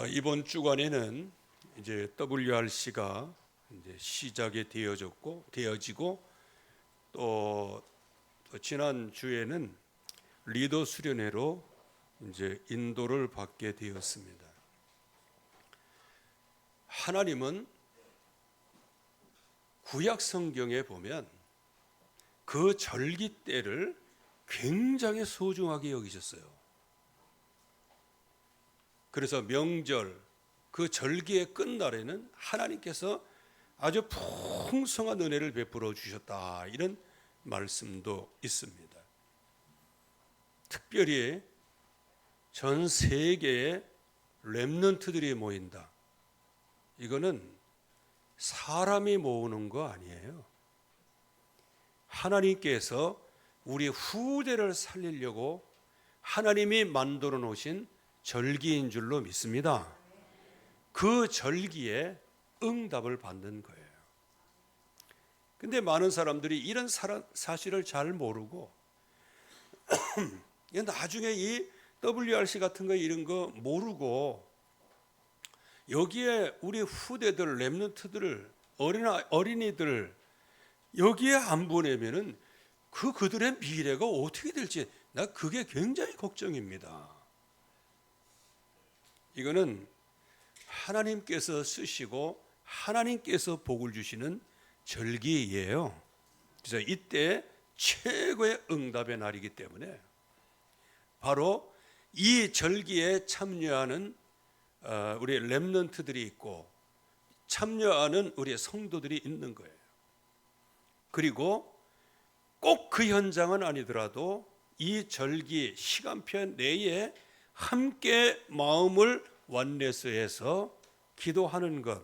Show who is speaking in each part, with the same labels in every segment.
Speaker 1: 이번 주간에는 이제 WRC가 이제 시작이 되어지고 또 지난 주에는 리더 수련회로 이제 인도를 받게 되었습니다. 하나님은 구약 성경에 보면 그 절기 때를 굉장히 소중하게 여기셨어요. 그래서 명절 그 절기의 끝날에는 하나님께서 아주 풍성한 은혜를 베풀어 주셨다, 이런 말씀도 있습니다. 특별히 전 세계의 렘넌트들이 모인다. 이거는 사람이 모으는 거 아니에요. 하나님께서 우리 후대를 살리려고 하나님이 만들어 놓으신 절기인 줄로 믿습니다. 그 절기에 응답을 받는 거예요. 근데 많은 사람들이 이런 사실을 잘 모르고 나중에 이 WRC 같은 거 이런 거 모르고 여기에 우리 후대들, 렘넌트들을, 어린이들 여기에 안 보내면은 그들의 미래가 어떻게 될지 나 그게 굉장히 걱정입니다. 이거는 하나님께서 쓰시고 하나님께서 복을 주시는 절기예요. 그래서 이때 최고의 응답의 날이기 때문에 바로 이 절기에 참여하는 우리 렘넌트들이 있고 참여하는 우리 성도들이 있는 거예요. 그리고 꼭 그 현장은 아니더라도 이 절기 시간표 내에 함께 마음을 완례스해서 기도하는 것,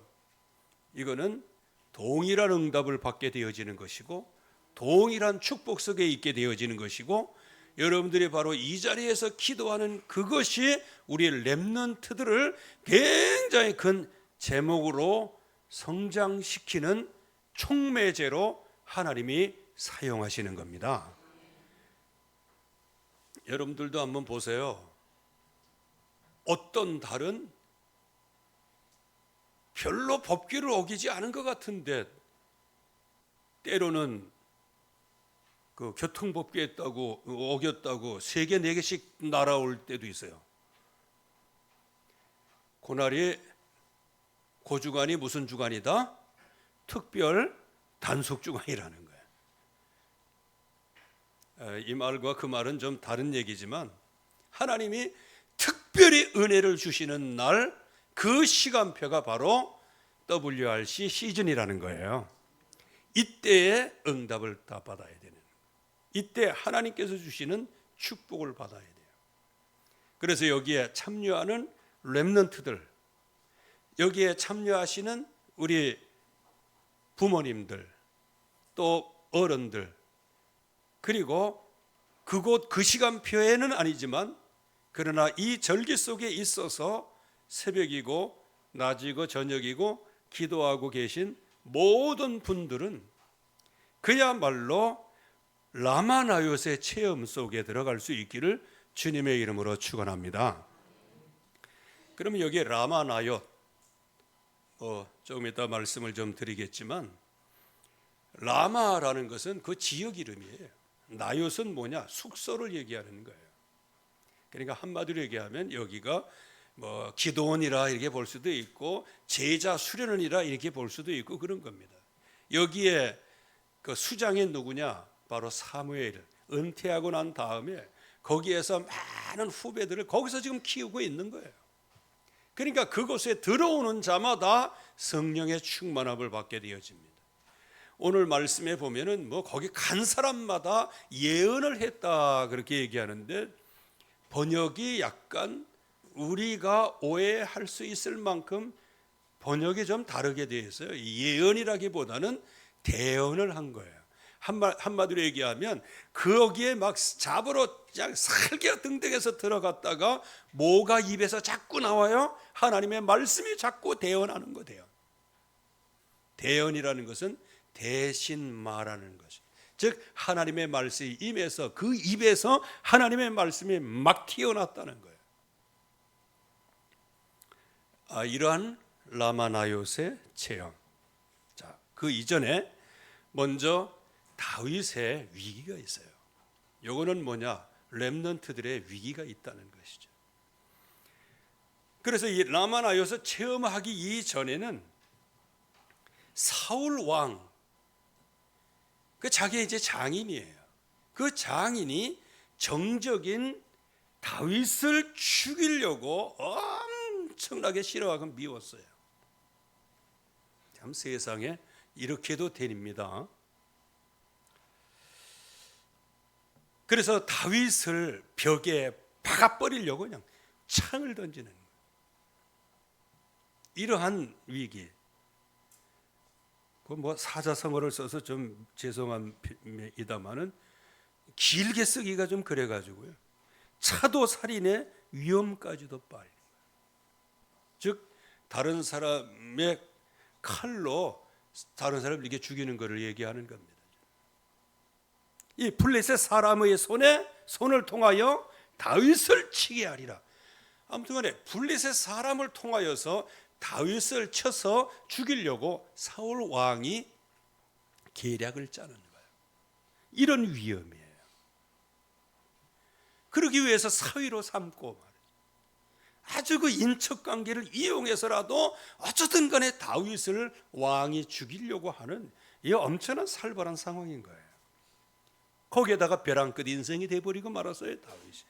Speaker 1: 이거는 동일한 응답을 받게 되어지는 것이고 동일한 축복 속에 있게 되어지는 것이고, 여러분들이 바로 이 자리에서 기도하는 그것이 우리 렘넌트들을 굉장히 큰 제목으로 성장시키는 촉매제로 하나님이 사용하시는 겁니다. 여러분들도 한번 보세요. 어떤 달은 별로 법규를 어기지 않은 것 같은데 때로는 그 교통법규에 어겼다고 3개, 4개씩 날아올 때도 있어요. 그날이 고주간이 무슨 주간이다? 특별 단속 주간이라는 거예요. 이 말과 그 말은 좀 다른 얘기지만 하나님이 특별히 은혜를 주시는 날, 그 시간표가 바로 WRC 시즌이라는 거예요. 이때에 응답을 다 받아야 되는, 이때 하나님께서 주시는 축복을 받아야 돼요. 그래서 여기에 참여하는 렘넌트들, 여기에 참여하시는 우리 부모님들, 또 어른들, 그리고 그곳 그 시간표에는 아니지만 그러나 이 절기 속에 있어서 새벽이고 낮이고 저녁이고 기도하고 계신 모든 분들은 그야말로 라마나요스의 체험 속에 들어갈 수 있기를 주님의 이름으로 축원합니다. 그러면 여기에 라마나요스, 조금 이따 말씀을 좀 드리겠지만 라마라는 것은 그 지역 이름이에요. 나요스는 뭐냐? 숙소를 얘기하는 거예요. 그러니까 한마디로 얘기하면 여기가 뭐 기도원이라 이렇게 볼 수도 있고 제자 수련원이라 이렇게 볼 수도 있고 그런 겁니다. 여기에 그 수장이 누구냐? 바로 사무엘. 은퇴하고 난 다음에 거기에서 많은 후배들을 거기서 지금 키우고 있는 거예요. 그러니까 그곳에 들어오는 자마다 성령의 충만함을 받게 되어집니다. 오늘 말씀에 보면은 뭐 거기 간 사람마다 예언을 했다 그렇게 얘기하는데 번역이 약간 우리가 오해할 수 있을 만큼 번역이 좀 다르게 되어 있어요. 예언이라기보다는 대언을 한 거예요. 한마디로 얘기하면 거기에 막 잡으러 그냥 살겨등등해서 들어갔다가 뭐가 입에서 자꾸 나와요? 하나님의 말씀이 자꾸 대언하는 거예요. 대언이라는 것은 대신 말하는 것이, 즉 하나님의 말씀이 임해서 그 입에서 하나님의 말씀이 막 튀어났다는 거예요. 이러한 라마나요스의 체험. 자, 그 이전에 먼저 다윗의 위기가 있어요. 요거는 뭐냐? 렘넌트들의 위기가 있다는 것이죠. 그래서 이 라마나요스 체험하기 이전에는 사울 왕, 그 자기 이제 장인이에요. 그 장인이 정적인 다윗을 죽이려고 엄청나게 싫어하고 미웠어요. 참 세상에 이렇게도 됩니다. 그래서 다윗을 벽에 박아버리려고 그냥 창을 던지는 거예요. 이러한 위기. 그 뭐 사자성어를 써서 좀 죄송합니다만은 길게 쓰기가 좀 그래가지고요. 차도 살인의 위험까지도 빠져요. 즉 다른 사람의 칼로 다른 사람을 이렇게 죽이는 것을 얘기하는 겁니다. 이 블레셋 사람의 손을 통하여 다윗을 치게 하리라. 아무튼간에 블레셋 사람을 통하여서 다윗을 쳐서 죽이려고 사울 왕이 계략을 짜는 거예요. 이런 위험이에요. 그러기 위해서 사위로 삼고 아주 그 인척관계를 이용해서라도 어쨌든 간에 다윗을 왕이 죽이려고 하는 이 엄청난 살벌한 상황인 거예요. 거기에다가 벼랑 끝 인생이 돼버리고 말았어요, 다윗이.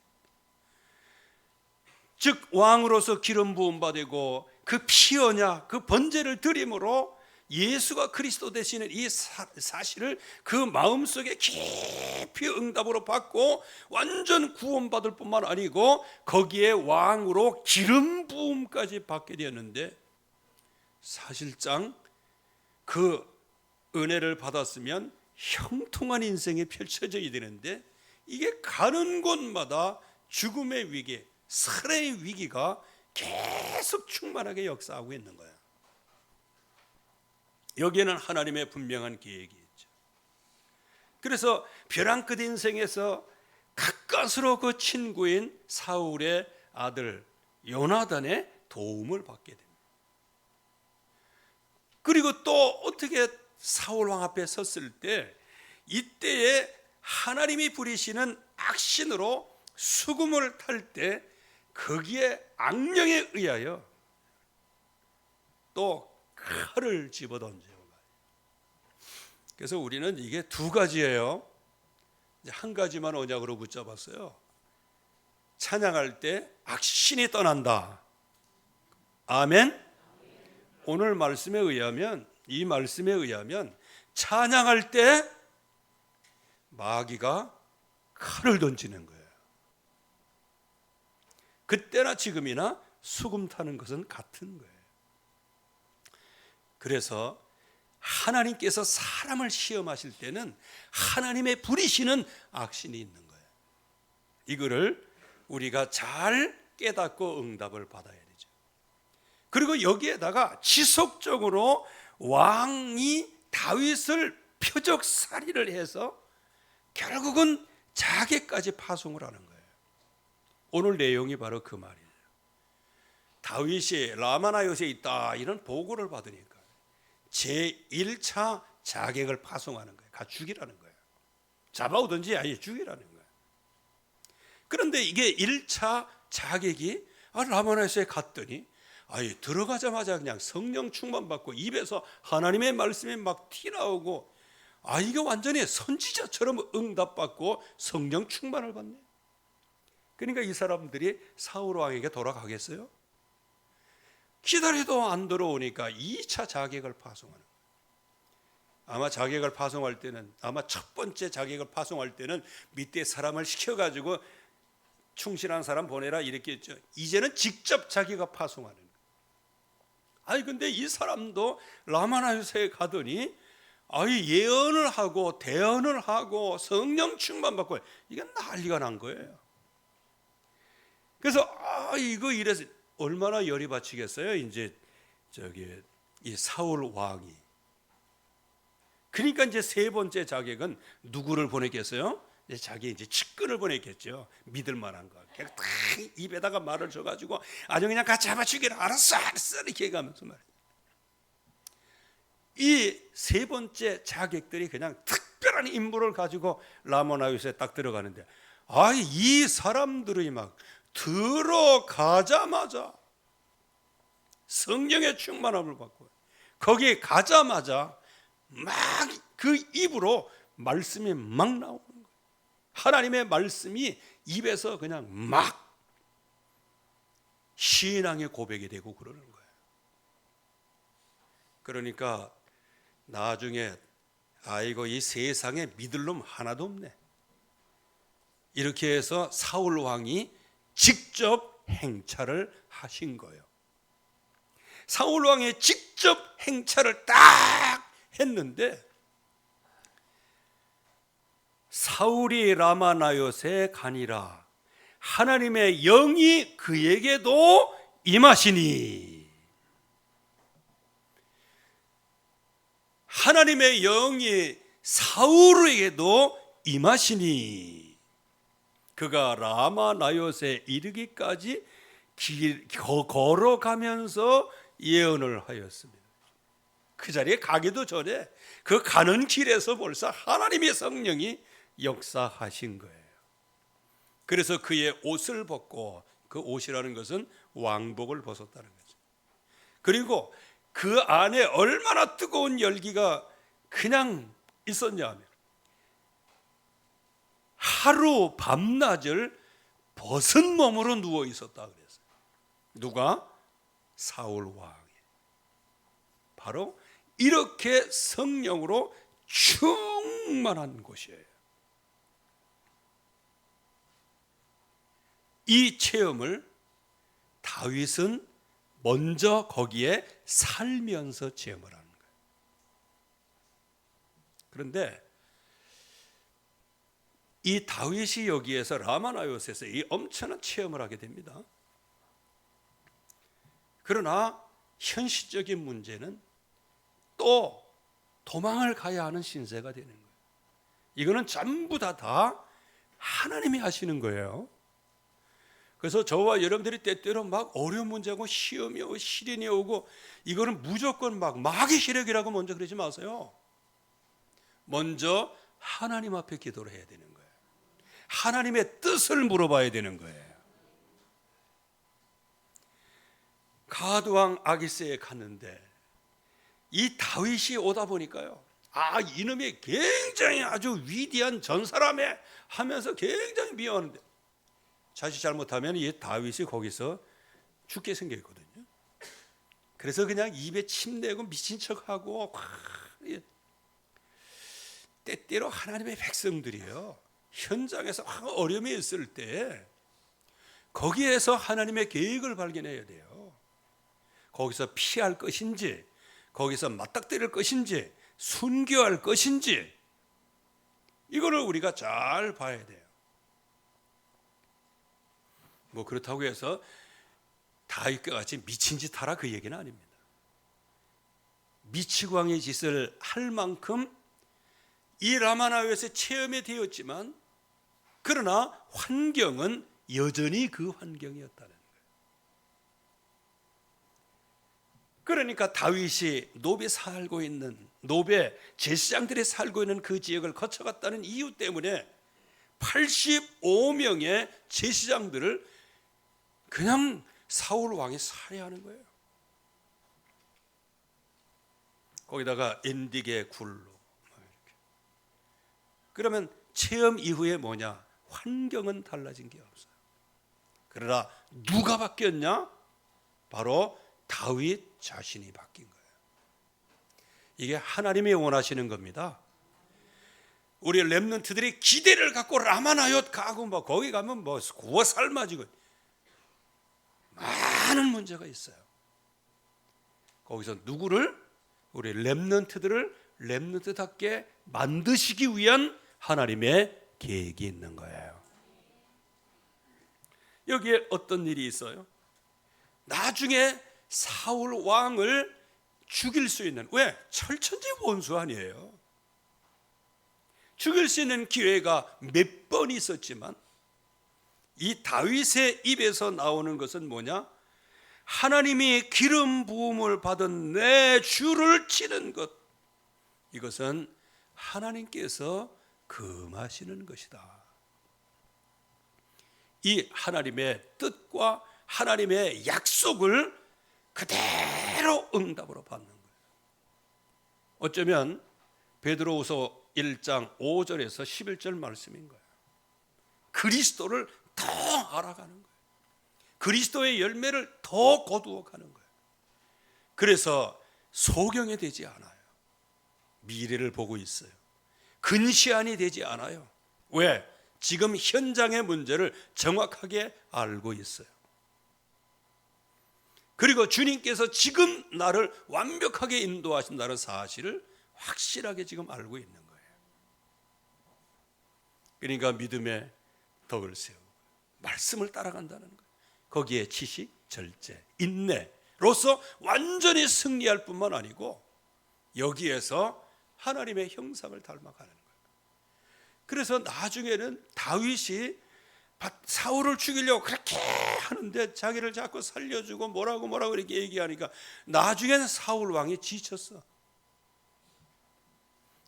Speaker 1: 즉 왕으로서 기름 부음 받고 그 피 언약, 그 번제를 드림으로 예수가 그리스도 되시는 이 사실을 그 마음속에 깊이 응답으로 받고 완전 구원받을 뿐만 아니고 거기에 왕으로 기름 부음까지 받게 되었는데, 사실상 그 은혜를 받았으면 형통한 인생이 펼쳐져야 되는데 이게 가는 곳마다 죽음의 위기, 살해의 위기가 계속 충만하게 역사하고 있는 거예요. 여기에는 하나님의 분명한 계획이 있죠. 그래서 벼랑 끝 인생에서 가까스로 그 친구인 사울의 아들 요나단의 도움을 받게 됩니다. 그리고 또 어떻게 사울 왕 앞에 섰을 때 이때에 하나님이 부리시는 악신으로 수금을 탈 때 거기에 악령에 의하여 또 칼을 집어던져요. 그래서 우리는 이게 두 가지예요. 한 가지만 언약으로 붙잡았어요. 찬양할 때 악신이 떠난다. 아멘. 오늘 말씀에 의하면, 이 말씀에 의하면 찬양할 때 마귀가 칼을 던지는 거예요. 그때나 지금이나 수금 타는 것은 같은 거예요. 그래서 하나님께서 사람을 시험하실 때는 하나님의 부리시는 악신이 있는 거예요. 이거를 우리가 잘 깨닫고 응답을 받아야 되죠. 그리고 여기에다가 지속적으로 왕이 다윗을 표적살이를 해서 결국은 자기까지 파송을 하는 거예요. 오늘 내용이 바로 그 말이에요. 다윗이 라마나요스에 있다 이런 보고를 받으니까 제1차 자객을 파송하는 거예요. 가 죽이라는 거예요. 잡아오든지 아예 죽이라는 거예요. 그런데 이게 1차 자객이 라마나요스에 갔더니 들어가자마자 그냥 성령 충만 받고 입에서 하나님의 말씀이 막 튀나오고 이게 완전히 선지자처럼 응답받고 성령 충만을 받네. 그러니까 이 사람들이 사울 왕에게 돌아가겠어요? 기다려도 안 들어오니까 2차 자객을 파송하는 거예요. 아마 자객을 파송할 때는, 아마 첫 번째 자객을 파송할 때는 밑에 사람을 시켜가지고 충실한 사람 보내라 이렇게 했죠. 이제는 직접 자기가 파송하는 거예요. 근데 이 사람도 라마나요스에 가더니 예언을 하고 대언을 하고 성령 충만 받고 이게 난리가 난 거예요. 그래서 이거 이래서 얼마나 열이 받치겠어요. 이제 이 사울 왕이. 그러니까 이제 세 번째 자객은 누구를 보냈겠어요? 이제 자기 이제 측근을 보냈겠죠. 믿을 만한 거. 그냥 딱 입에다가 말을 줘가지고 아주 그냥 같이 잡아 죽이라. 알았어, 알았어 이렇게 해가면서 말이에요. 이 세 번째 자객들이 그냥 특별한 임무를 가지고 라마나요스에 딱 들어가는데, 이 사람들이 막 들어가자마자 성령의 충만함을 받고 거기에 가자마자 막 그 입으로 말씀이 막 나오는 거예요. 하나님의 말씀이 입에서 그냥 막 신앙의 고백이 되고 그러는 거예요. 그러니까 나중에 아이고 이 세상에 믿을 놈 하나도 없네, 이렇게 해서 사울 왕이 직접 행차를 하신 거예요. 사울 왕이 직접 행차를 딱 했는데, 사울이 라마나요스에 가니라 하나님의 영이 그에게도 임하시니, 하나님의 영이 사울에게도 임하시니 그가 라마나요스에 이르기까지 걸어가면서 예언을 하였습니다. 그 자리에 가기도 전에 그 가는 길에서 벌써 하나님의 성령이 역사하신 거예요. 그래서 그의 옷을 벗고, 그 옷이라는 것은 왕복을 벗었다는 거죠. 그리고 그 안에 얼마나 뜨거운 열기가 그냥 있었냐 하면 하루 밤낮을 벗은 몸으로 누워 있었다 그랬어요. 누가? 사울 왕이. 바로 이렇게 성령으로 충만한 곳이에요. 이 체험을 다윗은 먼저 거기에 살면서 체험을 하는 거예요. 그런데 이 다윗이 여기에서 라마나요스에서 이 엄청난 체험을 하게 됩니다. 그러나 현실적인 문제는 또 도망을 가야 하는 신세가 되는 거예요. 이거는 전부 다 하나님이 하시는 거예요. 그래서 저와 여러분들이 때때로 막 어려운 문제고 시험이 오고 시련이 오고, 이거는 무조건 막 마귀 세력이라고 먼저 그러지 마세요. 먼저 하나님 앞에 기도를 해야 되는 거예요. 하나님의 뜻을 물어봐야 되는 거예요. 가드왕 아기스에 갔는데 이 다윗이 오다 보니까요, 이놈이 굉장히 아주 위대한 전사람에 하면서 굉장히 미워하는데, 자칫 잘못하면 이 다윗이 거기서 죽게 생겼거든요. 그래서 그냥 입에 침 내고 미친 척하고, 때때로 하나님의 백성들이요, 현장에서 어려움이 있을 때 거기에서 하나님의 계획을 발견해야 돼요. 거기서 피할 것인지, 거기서 맞닥뜨릴 것인지, 순교할 것인지, 이거를 우리가 잘 봐야 돼요. 뭐 그렇다고 해서 다윗과 같이 미친 짓 하라 그 얘기는 아닙니다. 미치광이 짓을 할 만큼 이 라마나요스의 체험이 되었지만, 그러나 환경은 여전히 그 환경이었다는 거예요. 그러니까 다윗이 노베 살고 있는, 노베 제사장들이 살고 있는 그 지역을 거쳐갔다는 이유 때문에 85명의 제사장들을 그냥 사울 왕이 살해하는 거예요. 거기다가 엔디게 굴로. 그러면 체험 이후에 뭐냐? 환경은 달라진 게 없어요. 그러나 누가 바뀌었냐? 바로 다윗 자신이 바뀐 거예요. 이게 하나님이 원하시는 겁니다. 우리 렘넌트들이 기대를 갖고 라마나요스 가고 뭐 거기 가면 뭐 구워 삶아지고 많은 문제가 있어요. 거기서 누구를? 우리 렘넌트들을 렘넌트답게 만드시기 위한 하나님의 계획이 있는 거예요. 여기에 어떤 일이 있어요? 나중에 사울 왕을 죽일 수 있는, 왜? 철천지 원수 아니에요. 죽일 수 있는 기회가 몇 번 있었지만 이 다윗의 입에서 나오는 것은 뭐냐? 하나님이 기름 부음을 받은 내 주를 치는 것, 이것은 하나님께서 금하시는 것이다. 이 하나님의 뜻과 하나님의 약속을 그대로 응답으로 받는 거예요. 어쩌면 베드로후서 1장 5절에서 11절 말씀인 거예요. 그리스도를 더 알아가는 거예요. 그리스도의 열매를 더 거두어 가는 거예요. 그래서 소경이 되지 않아요. 미래를 보고 있어요. 근시안이 되지 않아요. 왜? 지금 현장의 문제를 정확하게 알고 있어요. 그리고 주님께서 지금 나를 완벽하게 인도하신다는 사실을 확실하게 지금 알고 있는 거예요. 그러니까 믿음의 덕을 세우고 말씀을 따라간다는 거예요. 거기에 지식, 절제, 인내로서 완전히 승리할 뿐만 아니고 여기에서 하나님의 형상을 닮아가는 거예요. 그래서 나중에는 다윗이 사울을 죽이려고 그렇게 하는데 자기를 자꾸 살려주고 뭐라고 이렇게 얘기하니까 나중에는 사울 왕이 지쳤어.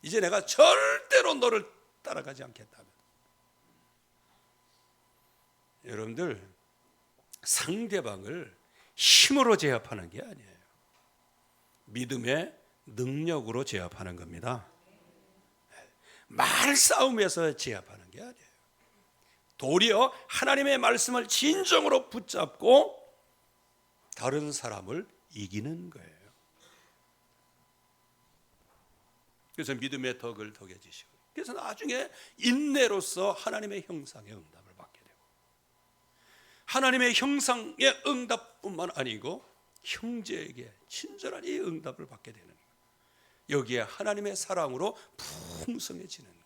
Speaker 1: 이제 내가 절대로 너를 따라가지 않겠다며. 여러분들, 상대방을 힘으로 제압하는 게 아니에요. 믿음의 능력으로 제압하는 겁니다. 말싸움에서 제압하는 게 아니에요. 도리어 하나님의 말씀을 진정으로 붙잡고 다른 사람을 이기는 거예요. 그래서 믿음의 덕을 더해지시고, 그래서 나중에 인내로서 하나님의 형상의 응답을 받게 되고, 하나님의 형상의 응답뿐만 아니고 형제에게 친절한 이 응답을 받게 되는 거예요. 여기에 하나님의 사랑으로 풍성해지는 거예요.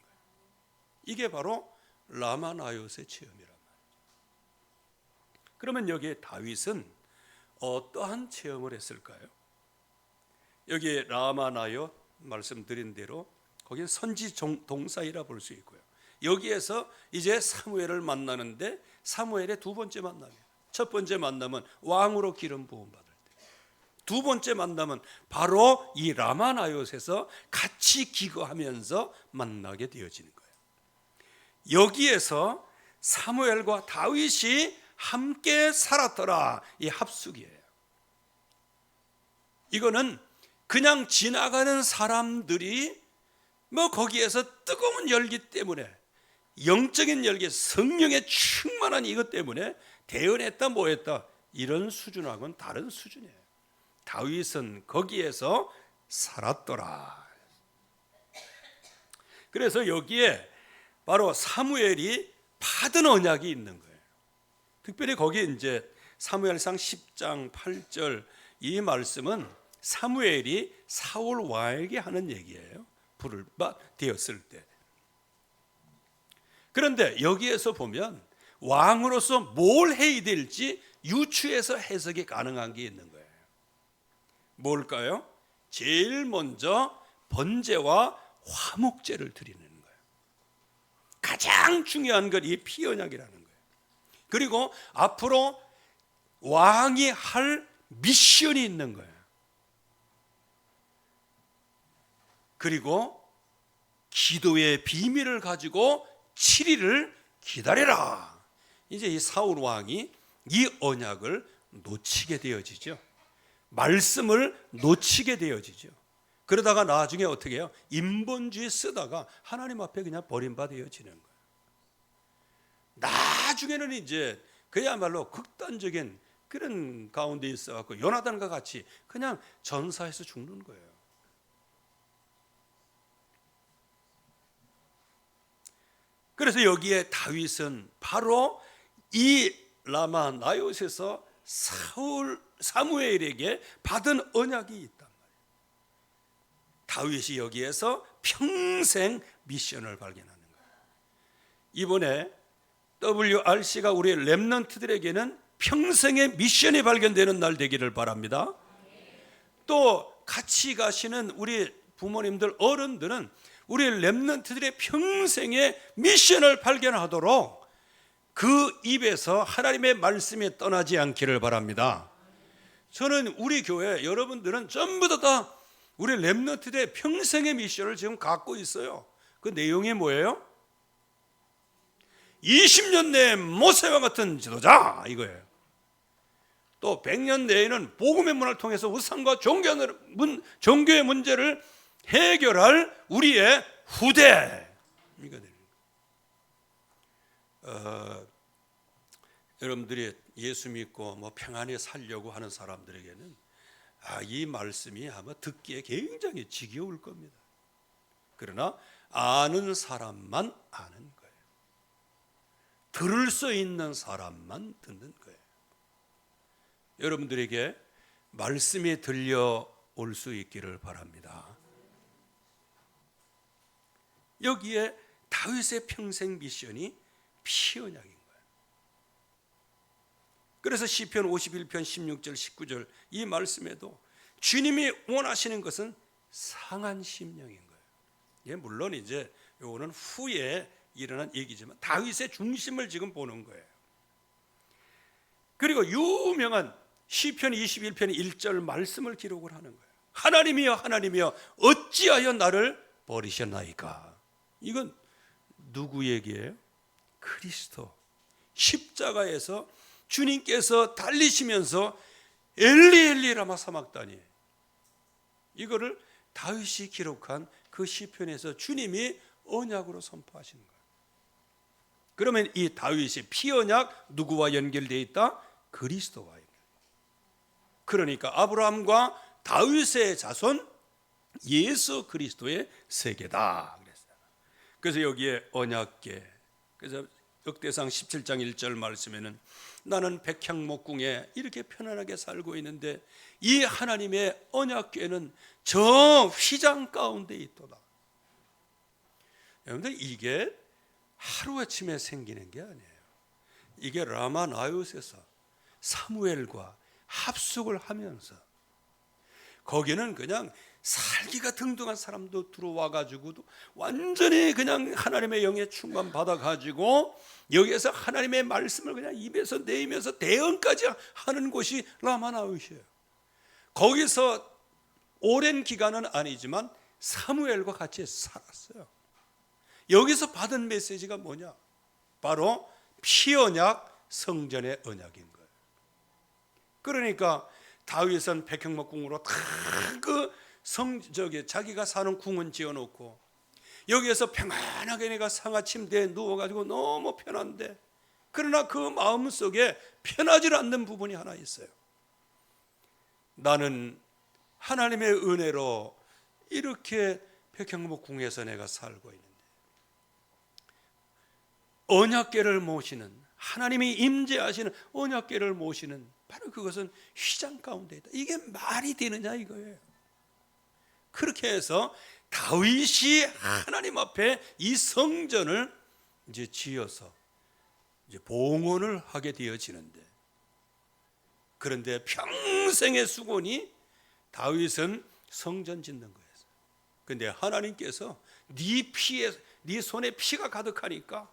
Speaker 1: 이게 바로 라마나요스의 체험이란 말이죠. 그러면 여기에 다윗은 어떠한 체험을 했을까요? 여기에 라마나요 말씀드린 대로 거기는 선지 동사이라 볼 수 있고요. 여기에서 이제 사무엘을 만나는데 사무엘의 두 번째 만남이에요. 첫 번째 만남은 왕으로 기름 부음 받을 때. 두 번째 만남은 바로 이 라마나요스에서 같이 기거하면서 만나게 되어지는 거예요. 여기에서 사무엘과 다윗이 함께 살았더라, 이 합숙이에요. 이거는 그냥 지나가는 사람들이 거기에서 뜨거운 열기 때문에, 영적인 열기, 성령의 충만한 이것 때문에 대언했다 뭐했다 이런 수준하고는 다른 수준이에요. 다윗은 거기에서 살았더라. 그래서 여기에 바로 사무엘이 받은 언약이 있는 거예요. 특별히 거기에 이제 사무엘상 10장 8절 이 말씀은 사무엘이 사울 왕에게 하는 얘기예요. 불을 되었을 때. 그런데 여기에서 보면 왕으로서 뭘 해야 될지 유추해서 해석이 가능한 게 있는 거예요. 뭘까요? 제일 먼저 번제와 화목제를 드리는 거예요. 가장 중요한 건 이 피언약이라는 거예요. 그리고 앞으로 왕이 할 미션이 있는 거예요. 그리고 기도의 비밀을 가지고 7일을 기다려라. 이제 이 사울 왕이 이 언약을 놓치게 되어지죠. 말씀을 놓치게 되어지죠. 그러다가 나중에 어떻게 해요? 인본주의 쓰다가 하나님 앞에 그냥 버림받아지는 거예요. 나중에는 이제 그야말로 극단적인 그런 가운데 있어갖고 요나단과 같이 그냥 전사해서 죽는 거예요. 그래서 여기에 다윗은 바로 이 라마나요스에서 사무엘에게 받은 언약이 있단 말이에요. 다윗이 여기에서 평생 미션을 발견하는 거예요. 이번에 WRC가 우리 렘넌트들에게는 평생의 미션이 발견되는 날 되기를 바랍니다. 또 같이 가시는 우리 부모님들, 어른들은 우리 렘넌트들의 평생의 미션을 발견하도록 그 입에서 하나님의 말씀이 떠나지 않기를 바랍니다. 저는 우리 교회 여러분들은 전부 다 우리 렘넌트들의 평생의 미션을 지금 갖고 있어요. 그 내용이 뭐예요? 20년 내에 모세와 같은 지도자 이거예요. 또 100년 내에는 복음의 문을 통해서 우상과 종교의 문제를 해결할 우리의 후대. 여러분들이 예수 믿고 평안히 살려고 하는 사람들에게는 이 말씀이 아마 듣기에 굉장히 지겨울 겁니다. 그러나 아는 사람만 아는 거예요. 들을 수 있는 사람만 듣는 거예요. 여러분들에게 말씀이 들려올 수 있기를 바랍니다. 여기에 다윗의 평생 미션이 피언약인 거예요. 그래서 시편 51편 16절 19절 이 말씀에도 주님이 원하시는 것은 상한 심령인 거예요. 물론 이제 이거는 후에 일어난 얘기지만 다윗의 중심을 지금 보는 거예요. 그리고 유명한 시편 21편 1절 말씀을 기록을 하는 거예요. 하나님이여 하나님이여 어찌하여 나를 버리셨나이까. 이건 누구 얘기예요? 그리스도. 십자가에서 주님께서 달리시면서 엘리 엘리 라마 사막다니, 이거를 다윗이 기록한 그 시편에서 주님이 언약으로 선포하시는 거예요. 그러면 이 다윗의 피언약 누구와 연결되어 있다? 그리스도와 연결. 그러니까 아브라함과 다윗의 자손 예수 그리스도의 세계다 그랬어요. 그래서 여기에 언약궤, 그래서 역대상 17장 1절 말씀에는 나는 백향목궁에 이렇게 편안하게 살고 있는데 이 하나님의 언약궤는 저 휘장 가운데 있도다. 여러분들 이게 하루아침에 생기는 게 아니에요. 이게 라마나요스에서 사무엘과 합숙을 하면서 거기는 그냥 살기가 등등한 사람도 들어와 가지고도 완전히 그냥 하나님의 영에 충만 받아 가지고 여기에서 하나님의 말씀을 그냥 입에서 내면서 대언까지 하는 곳이 라마나웃이에요. 거기서 오랜 기간은 아니지만 사무엘과 같이 살았어요. 여기서 받은 메시지가 뭐냐? 바로 피언약 성전의 언약인 거예요. 그러니까 다윗은 백향목궁으로 다 자기가 사는 궁은 지어놓고 여기에서 평안하게 내가 상하 침대에 누워가지고 너무 편한데, 그러나 그 마음속에 편하지 않는 부분이 하나 있어요. 나는 하나님의 은혜로 이렇게 백향목궁에서 내가 살고 있는데 언약궤를 모시는, 하나님이 임재하시는 언약궤를 모시는 바로 그것은 휘장 가운데 있다. 이게 말이 되느냐 이거예요. 그렇게 해서 다윗이 하나님 앞에 이 성전을 이제 지어서 이제 봉헌을 하게 되어지는데, 그런데 평생의 수고니 다윗은 성전 짓는 거였어요. 그런데 하나님께서 네 손에 피가 가득하니까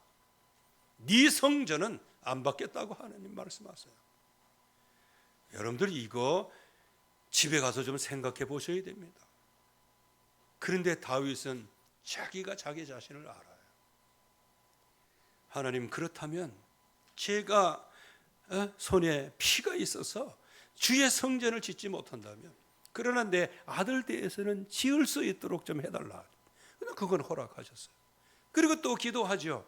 Speaker 1: 네 성전은 안 받겠다고 하나님 말씀하세요. 여러분들 이거 집에 가서 좀 생각해 보셔야 됩니다. 그런데 다윗은 자기가 자기 자신을 알아요. 하나님, 그렇다면 제가 손에 피가 있어서 주의 성전을 짓지 못한다면, 그러나 내 아들 대해서는 지을 수 있도록 좀 해달라. 그건 허락하셨어요. 그리고 또 기도하죠.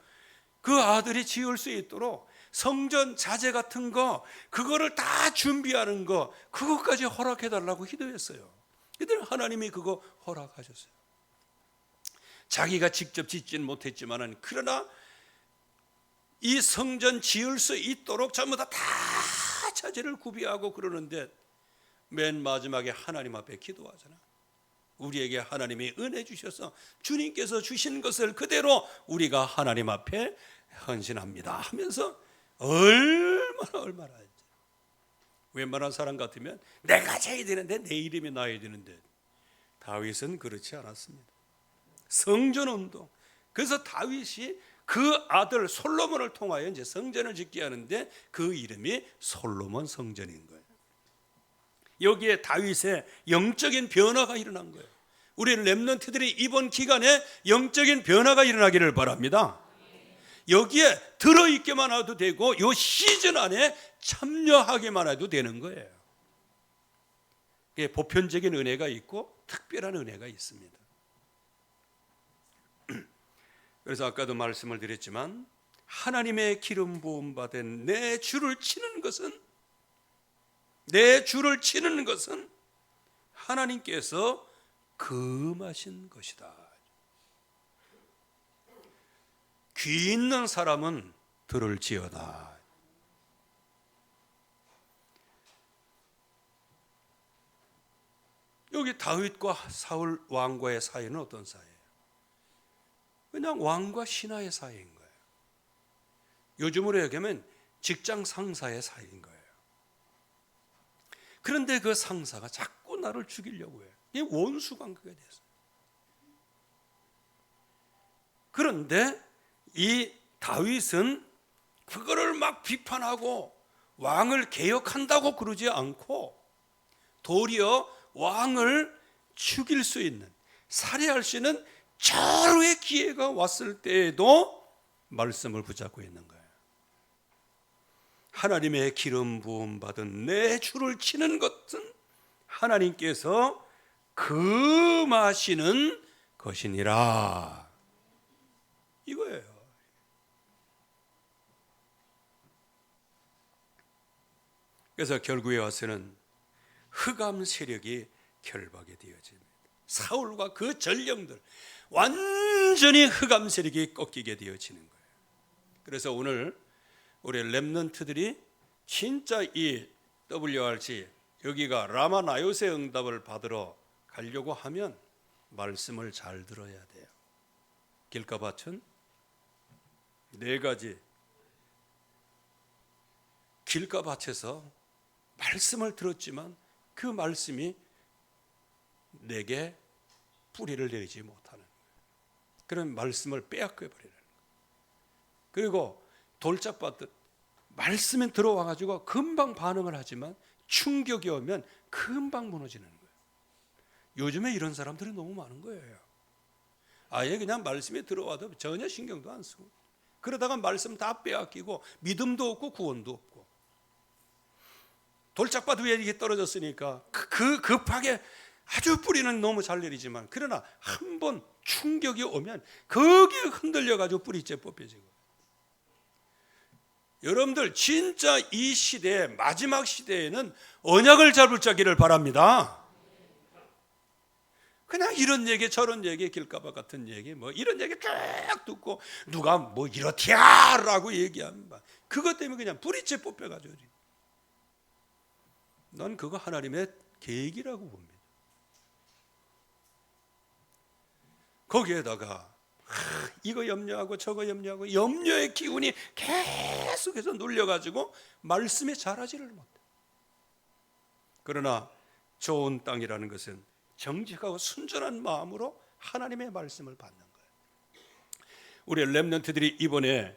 Speaker 1: 그 아들이 지을 수 있도록 성전 자재 같은 거, 그거를 다 준비하는 거, 그것까지 허락해달라고 기도했어요. 그때 하나님이 그거 허락하셨어요. 자기가 직접 짓지는 못했지만은, 그러나 이 성전 지을 수 있도록 전부 다 자재를 구비하고 그러는데, 맨 마지막에 하나님 앞에 기도하잖아. 우리에게 하나님이 은혜 주셔서 주님께서 주신 것을 그대로 우리가 하나님 앞에 헌신합니다 하면서 얼마나 웬만한 사람 같으면 내가 져야 되는데, 내 이름이 나야 되는데, 다윗은 그렇지 않았습니다. 성전 운동. 그래서 다윗이 그 아들 솔로몬을 통하여 이제 성전을 짓게 하는데 그 이름이 솔로몬 성전인 거예요. 여기에 다윗의 영적인 변화가 일어난 거예요. 우리 렘넌트들이 이번 기간에 영적인 변화가 일어나기를 바랍니다. 여기에 들어있기만 해도 되고 이 시즌 안에 참여하기만 해도 되는 거예요. 보편적인 은혜가 있고 특별한 은혜가 있습니다. 그래서 아까도 말씀을 드렸지만 하나님의 기름 부음 받은 내 주를 치는 것은 하나님께서 금하신 것이다. 귀 있는 사람은 들을지어다. 여기 다윗과 사울 왕과의 사이는 어떤 사이예요? 그냥 왕과 신하의 사이인 거예요. 요즘으로 얘기하면 직장 상사의 사이인 거예요. 그런데 그 상사가 자꾸 나를 죽이려고 해요. 이게 원수 관계가 됐어요. 그런데 이 다윗은 그거를 막 비판하고 왕을 개혁한다고 그러지 않고 도리어 왕을 죽일 수 있는, 살해할 수 있는 절호의 기회가 왔을 때에도 말씀을 붙잡고 있는 거예요. 하나님의 기름 부음 받은 내 주를 치는 것은 하나님께서 금하시는 것이니라. 이거예요. 그래서 결국에 와서는 흑암 세력이 결박이 되어집니다. 사울과 그 전령들 완전히 흑암 세력이 꺾이게 되어지는 거예요. 그래서 오늘 우리 렘넌트들이 진짜 이 WRC 여기가 라마 나요스의 응답을 받으러 가려고 하면 말씀을 잘 들어야 돼요. 길가밭은 네 가지. 길가밭에서 말씀을 들었지만 그 말씀이 내게 뿌리를 내리지 못하는 그런 말씀을 빼앗겨 버리는 거예요. 그리고 돌짝밭은 말씀이 들어와가지고 금방 반응을 하지만 충격이 오면 금방 무너지는 거예요. 요즘에 이런 사람들이 너무 많은 거예요. 아예 그냥 말씀이 들어와도 전혀 신경도 안 쓰고 그러다가 말씀 다 빼앗기고 믿음도 없고 구원도 없고 돌짝밭 위에 이게 떨어졌으니까 그 급하게 아주 뿌리는 너무 잘 내리지만 그러나 한번 충격이 오면 거기에 흔들려가지고 뿌리째 뽑혀지고. 여러분들 진짜 이 시대 마지막 시대에는 언약을 잘 붙잡기를 바랍니다. 그냥 이런 얘기 저런 얘기 길가밭 같은 얘기 뭐 이런 얘기 쭉 듣고 누가 뭐 이렇디야라고 얘기하면 그것 때문에 그냥 뿌리째 뽑혀가지고 난 그거 하나님의 계획이라고 봅니다. 거기에다가 이거 염려하고 저거 염려하고 염려의 기운이 계속해서 눌려가지고 말씀에 자라지를 못해. 그러나 좋은 땅이라는 것은 정직하고 순전한 마음으로 하나님의 말씀을 받는 거예요. 우리 렘넌트들이 이번에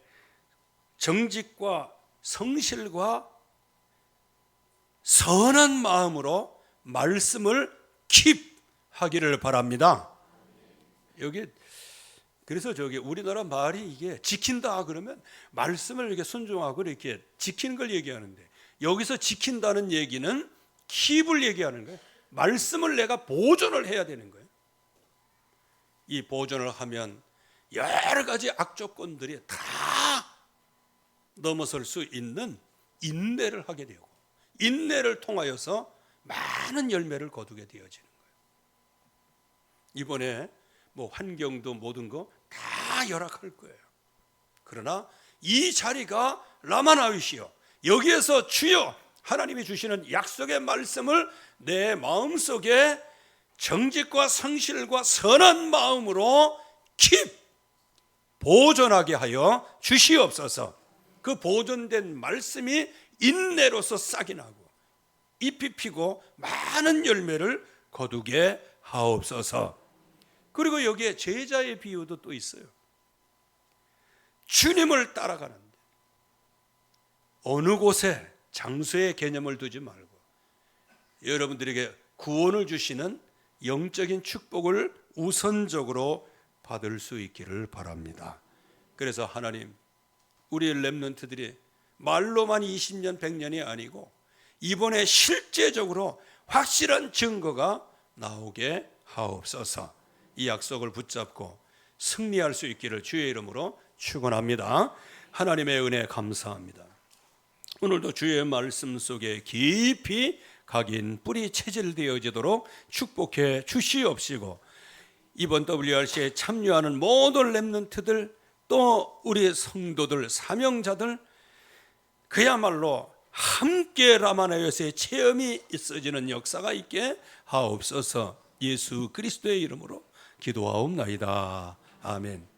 Speaker 1: 정직과 성실과 선한 마음으로 말씀을 킵하기를 바랍니다. 여기 그래서 우리나라 말이 이게 지킨다 그러면 말씀을 이렇게 순종하고 이렇게 지키는 걸 얘기하는데 여기서 지킨다는 얘기는 킵을 얘기하는 거예요. 말씀을 내가 보존을 해야 되는 거예요. 이 보존을 하면 여러 가지 악조건들이 다 넘어설 수 있는 인내를 하게 되고 인내를 통하여서 많은 열매를 거두게 되어지는 거예요. 이번에 뭐 환경도 모든 거 다 열악할 거예요. 그러나 이 자리가 라마나윗이요. 여기에서 주여 하나님이 주시는 약속의 말씀을 내 마음속에 정직과 성실과 선한 마음으로 킵 보존하게 하여 주시옵소서. 그 보존된 말씀이 인내로서 싹이 나고 잎이 피고 많은 열매를 거두게 하옵소서. 그리고 여기에 제자의 비유도 또 있어요. 주님을 따라가는데 어느 곳에 장소의 개념을 두지 말고 여러분들에게 구원을 주시는 영적인 축복을 우선적으로 받을 수 있기를 바랍니다. 그래서 하나님, 우리 렘넌트들이 말로만 20년, 100년이 아니고 이번에 실제적으로 확실한 증거가 나오게 하옵소서. 이 약속을 붙잡고 승리할 수 있기를 주의 이름으로 축원합니다. 하나님의 은혜 감사합니다. 오늘도 주의 말씀 속에 깊이 각인 뿌리 체질되어지도록 축복해 주시옵시고, 이번 WRC에 참여하는 모든 렘넌트들, 또 우리 성도들, 사명자들, 그야말로 함께 라마나요스의 체험이 있어지는 역사가 있게 하옵소서. 예수 그리스도의 이름으로 기도하옵나이다. 아멘.